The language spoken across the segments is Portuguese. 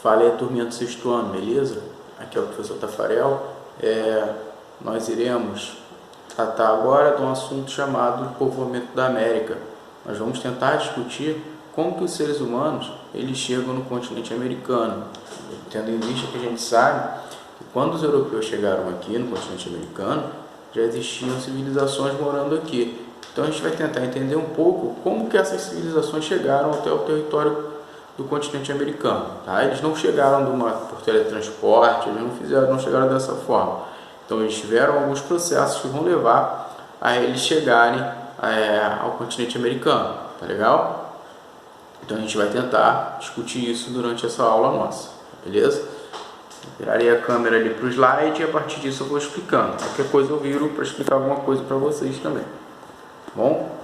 Fala aí, turminha do sexto ano, beleza? Aqui é o professor Tafarel. Nós iremos tratar agora de um assunto chamado povoamento da América. Nós vamos tentar discutir como que os seres humanos eles chegam no continente americano, tendo em vista que a gente sabe que quando os europeus chegaram aqui no continente americano, já existiam civilizações morando aqui. Então a gente vai tentar entender um pouco como que essas civilizações chegaram até o território do continente americano, tá? Eles não chegaram por teletransporte, eles não chegaram dessa forma. Então eles tiveram alguns processos que vão levar a eles chegarem ao continente americano, tá legal? Então a gente vai tentar discutir isso durante essa aula nossa, beleza? Virarei a câmera ali para o slide e a partir disso eu vou explicando. Qualquer coisa eu viro para explicar alguma coisa para vocês também, tá bom?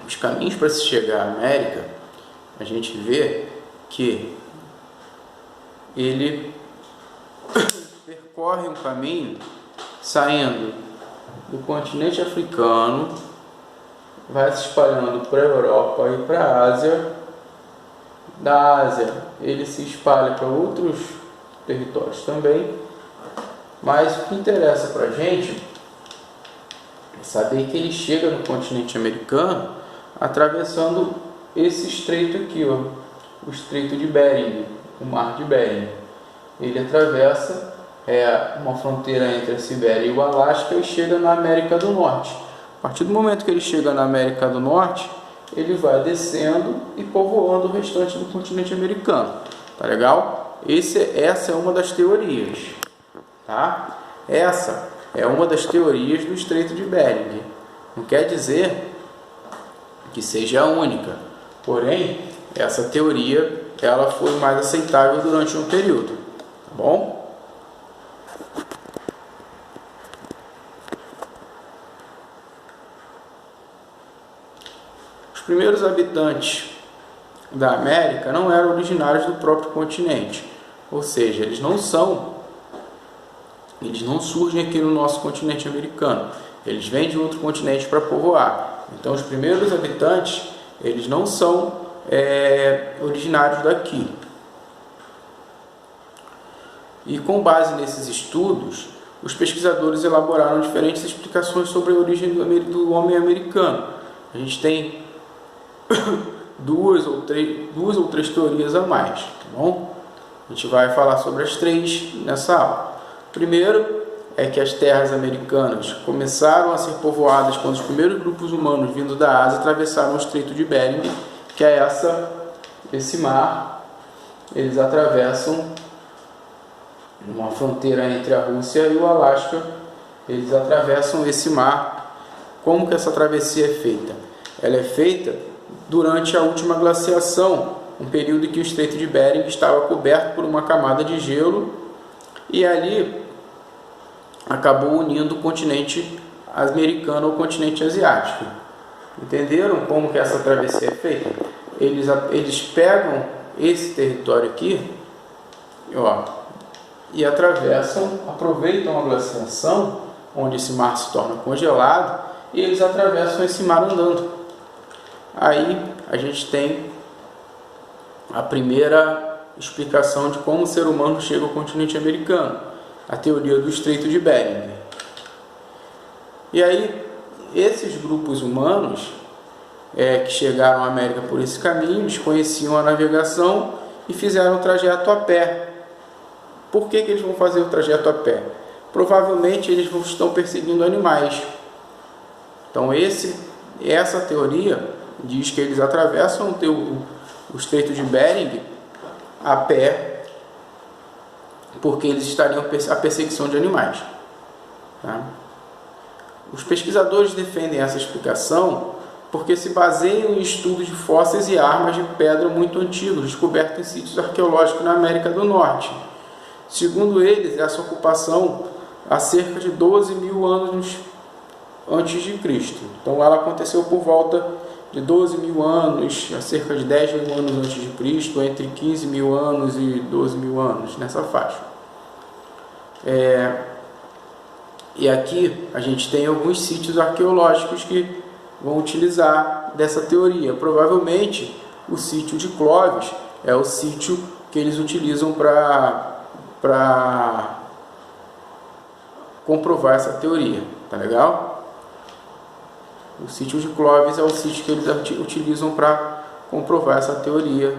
Os caminhos para se chegar à América, a gente vê que ele percorre um caminho saindo do continente africano, vai se espalhando para a Europa e para a Ásia. Da Ásia ele se espalha para outros territórios também, mas o que interessa para a gente é saber que ele chega no continente americano atravessando esse estreito aqui, ó, o Estreito de Bering, o Mar de Bering. Ele atravessa uma fronteira entre a Sibéria e o Alasca e chega na América do Norte. A partir do momento que ele chega na América do Norte, ele vai descendo e povoando o restante do continente americano. Tá legal? Essa é uma das teorias, tá? Essa é uma das teorias do Estreito de Bering. Não quer dizer que seja a única, porém essa teoria ela foi mais aceitável durante um período, tá bom? Os primeiros habitantes da América não eram originários do próprio continente, ou seja, eles não surgem aqui no nosso continente americano, eles vêm de outro continente para povoar. Então os primeiros habitantes eles não são originários daqui. E com base nesses estudos, os pesquisadores elaboraram diferentes explicações sobre a origem do homem americano. A gente tem duas ou três teorias a mais, tá bom? A gente vai falar sobre as três nessa aula. Primeiro é que as terras americanas começaram a ser povoadas quando os primeiros grupos humanos vindo da Ásia atravessaram o Estreito de Bering, que é esse mar. Eles atravessam uma fronteira entre a Rússia e o Alasca. Eles atravessam esse mar. Como que essa travessia é feita? Ela é feita durante a última glaciação, um período em que o Estreito de Bering estava coberto por uma camada de gelo e ali acabou unindo o continente americano ao continente asiático. Entenderam como que essa travessia é feita? Eles pegam esse território aqui, ó, e atravessam, aproveitam a glaciação, onde esse mar se torna congelado, e eles atravessam esse mar andando. Aí a gente tem a primeira explicação de como o ser humano chega ao continente americano, a teoria do Estreito de Bering. E aí esses grupos humanos que chegaram à América por esse caminho, desconheciam a navegação e fizeram o trajeto a pé. Por que eles vão fazer o trajeto a pé? Provavelmente eles estão perseguindo animais. Então essa teoria diz que eles atravessam o Estreito de Bering a pé, porque eles estariam a perseguição de animais, tá? Os pesquisadores defendem essa explicação porque se baseiam em estudos de fósseis e armas de pedra muito antigos, descobertos em sítios arqueológicos na América do Norte. Segundo eles, essa ocupação há cerca de 12 mil anos antes de Cristo. Então ela aconteceu por volta de 12 mil anos a cerca de 10 mil anos antes de Cristo, entre 15 mil anos e 12 mil anos, nessa faixa. E aqui a gente tem alguns sítios arqueológicos que vão utilizar dessa teoria. Provavelmente o sítio de Clovis é o sítio que eles utilizam para comprovar essa teoria, tá legal? O sítio de Clovis é o sítio que eles utilizam para comprovar essa teoria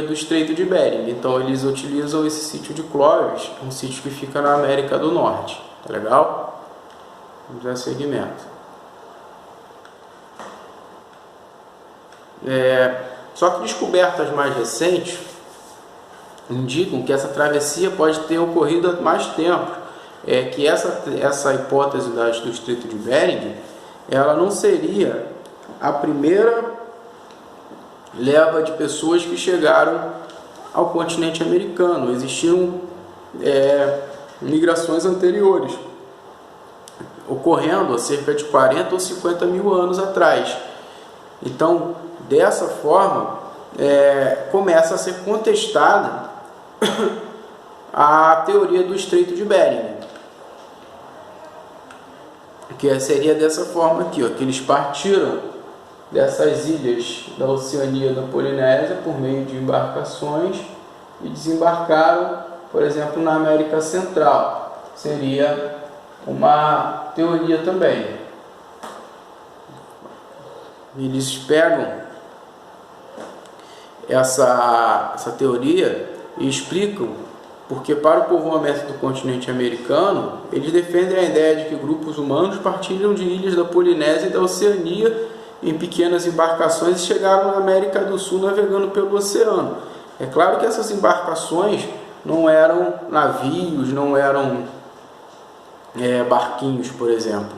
do Estreito de Bering. Então eles utilizam esse sítio de Clovis, um sítio que fica na América do Norte, tá legal? Vamos dar seguimento. Só que descobertas mais recentes indicam que essa travessia pode ter ocorrido há mais tempo, que essa hipótese do Estreito de Bering, ela não seria a primeira leva de pessoas que chegaram ao continente americano. Existiam migrações anteriores, ocorrendo há cerca de 40 ou 50 mil anos atrás. Então, dessa forma, começa a ser contestada a teoria do Estreito de Bering, que seria dessa forma aqui, ó, que eles partiram dessas ilhas da Oceania da Polinésia por meio de embarcações e desembarcaram, por exemplo, na América Central. Seria uma teoria também. Eles pegam essa teoria e explicam porque, para o povoamento do continente americano, eles defendem a ideia de que grupos humanos partilham de ilhas da Polinésia e da Oceania em pequenas embarcações e chegaram na América do Sul navegando pelo oceano. É claro que essas embarcações não eram navios, não eram barquinhos, por exemplo.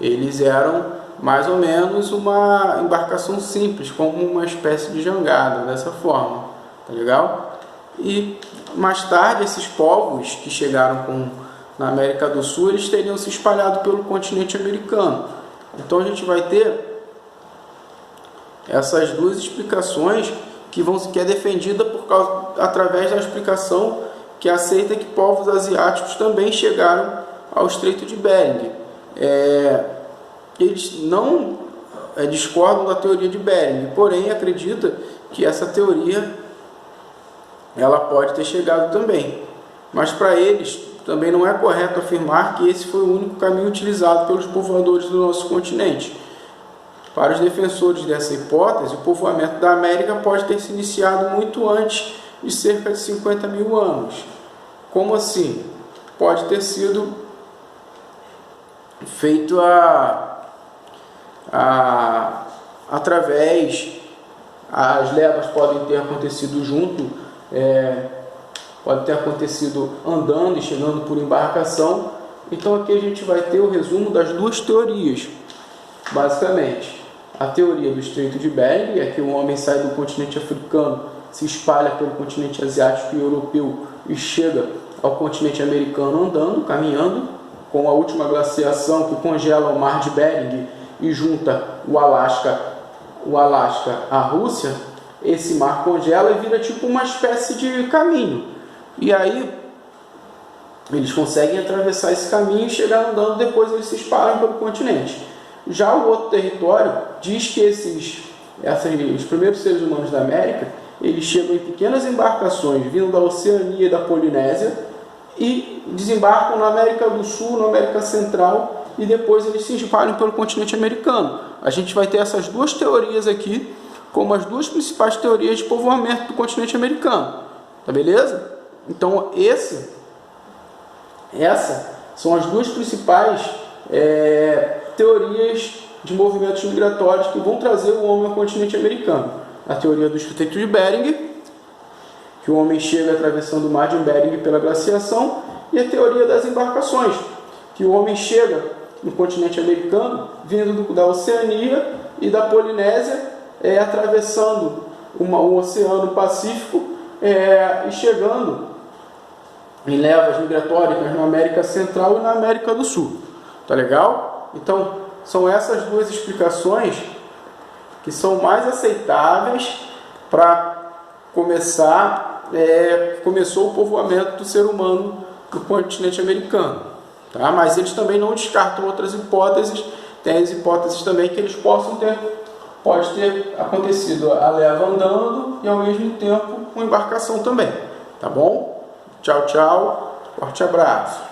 Eles eram mais ou menos uma embarcação simples, como uma espécie de jangada, dessa forma, tá legal? E mais tarde esses povos que chegaram na América do Sul, eles teriam se espalhado pelo continente americano. Então a gente vai ter essas duas explicações que é defendida através da explicação que aceita que povos asiáticos também chegaram ao Estreito de Bering. Eles não discordam da teoria de Bering, porém acredita que essa teoria ela pode ter chegado também. Mas para eles também não é correto afirmar que esse foi o único caminho utilizado pelos povoadores do nosso continente. Para os defensores dessa hipótese, o povoamento da América pode ter se iniciado muito antes de cerca de 50 mil anos. Como assim? Pode ter sido feito as levas podem ter acontecido pode ter acontecido andando e chegando por embarcação. Então aqui a gente vai ter o resumo das duas teorias, basicamente. A teoria do Estreito de Bering é que o homem sai do continente africano, se espalha pelo continente asiático e europeu e chega ao continente americano andando, caminhando, com a última glaciação que congela o mar de Bering e junta o Alasca à Rússia. Esse mar congela e vira tipo uma espécie de caminho. E aí eles conseguem atravessar esse caminho e chegar andando, depois eles se espalham pelo continente. Já o outro território diz que os primeiros seres humanos da América, eles chegam em pequenas embarcações vindo da Oceania e da Polinésia e desembarcam na América do Sul, na América Central, e depois eles se espalham pelo continente americano. A gente vai ter essas duas teorias aqui como as duas principais teorias de povoamento do continente americano. Tá beleza? Então essas são as duas principais teorias de movimentos migratórios que vão trazer o homem ao continente americano. A teoria do Estreito de Bering, que o homem chega atravessando o mar de Bering pela glaciação, e a teoria das embarcações, que o homem chega no continente americano vindo da Oceania e da Polinésia, atravessando o Oceano Pacífico e chegando em levas migratórias na América Central e na América do Sul. Tá legal? Então, são essas duas explicações que são mais aceitáveis para começou o povoamento do ser humano no continente americano, tá? Mas eles também não descartam outras hipóteses. Tem as hipóteses também que eles pode ter acontecido a leva andando e ao mesmo tempo uma embarcação também, tá bom? Tchau, tchau, forte abraço.